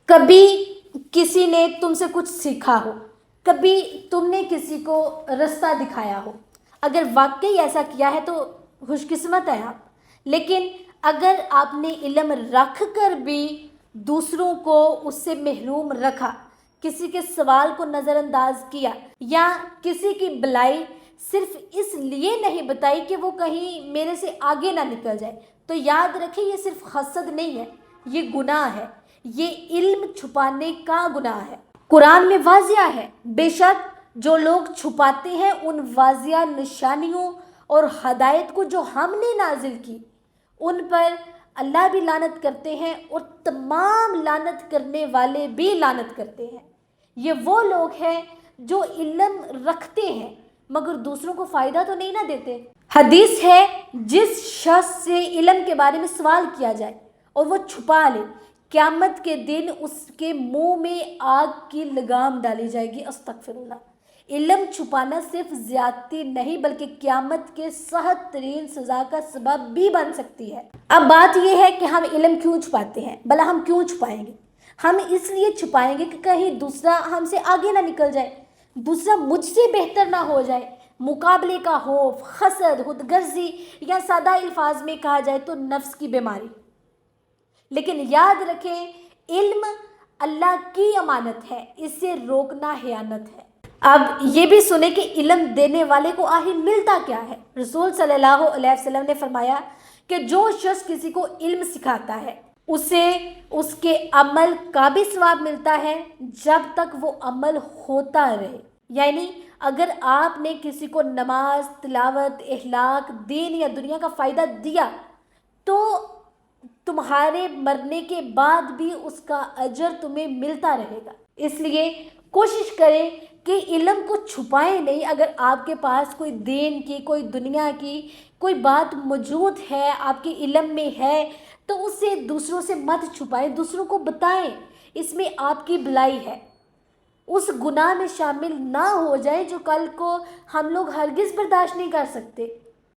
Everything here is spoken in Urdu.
کبھی کسی نے تم سے کچھ سیکھا ہو، کبھی تم نے کسی کو رستہ دکھایا ہو، اگر واقعی ایسا کیا ہے تو خوش قسمت ہے آپ۔ لیکن اگر آپ نے علم رکھ کر بھی دوسروں کو اس سے محروم رکھا، کسی کے سوال کو نظر انداز کیا، یا کسی کی بلائی صرف اس لیے نہیں بتائی کہ وہ کہیں میرے سے آگے نہ نکل جائے، تو یاد رکھیں یہ صرف حسد نہیں ہے، یہ گناہ ہے، یہ علم چھپانے کا گناہ ہے۔ قرآن میں واضح ہے، بے شک جو لوگ چھپاتے ہیں ان واضح نشانیوں اور ہدایت کو جو ہم نے نازل کی، ان پر اللہ بھی لعنت کرتے ہیں اور تمام لعنت کرنے والے بھی لعنت کرتے ہیں۔ یہ وہ لوگ ہیں جو علم رکھتے ہیں مگر دوسروں کو فائدہ تو نہیں نہ دیتے۔ حدیث ہے، جس شخص سے علم کے بارے میں سوال کیا جائے اور وہ چھپا لے، قیامت کے دن اس کے منہ میں آگ کی لگام ڈالی جائے گی۔ استغفر اللہ۔ علم چھپانا صرف زیادتی نہیں بلکہ قیامت کے سخت ترین سزا کا سبب بھی بن سکتی ہے۔ اب بات یہ ہے کہ ہم علم کیوں چھپاتے ہیں؟ بھلا ہم کیوں چھپائیں گے؟ ہم اس لیے چھپائیں گے کہ کہیں دوسرا ہم سے آگے نہ نکل جائے، دوسرا مجھ سے بہتر نہ ہو جائے۔ مقابلے کا خوف، حسد، خود غرضی، یا سادہ الفاظ میں کہا جائے تو نفس کی بیماری۔ لیکن یاد رکھیں، علم اللہ کی امانت ہے، اس سے روکنا خیانت ہے۔ اب یہ بھی سنیں کہ علم دینے والے کو آخر ملتا کیا ہے۔ رسول صلی اللہ علیہ وسلم نے فرمایا کہ جو شخص کسی کو علم سکھاتا ہے اسے اس کے عمل کا بھی ثواب ملتا ہے جب تک وہ عمل ہوتا رہے۔ یعنی اگر آپ نے کسی کو نماز، تلاوت، اخلاق، دین یا دنیا کا فائدہ دیا تو تمہارے مرنے کے بعد بھی اس کا اجر تمہیں ملتا رہے گا۔ اس لیے کوشش کریں کہ علم کو چھپائیں نہیں۔ اگر آپ کے پاس کوئی دین کی، کوئی دنیا کی کوئی بات موجود ہے، آپ کے علم میں ہے، تو اسے دوسروں سے مت چھپائیں، دوسروں کو بتائیں، اس میں آپ کی بھلائی ہے۔ اس گناہ میں شامل نہ ہو جائے جو کل کو ہم لوگ ہرگز برداشت نہیں کر سکتے۔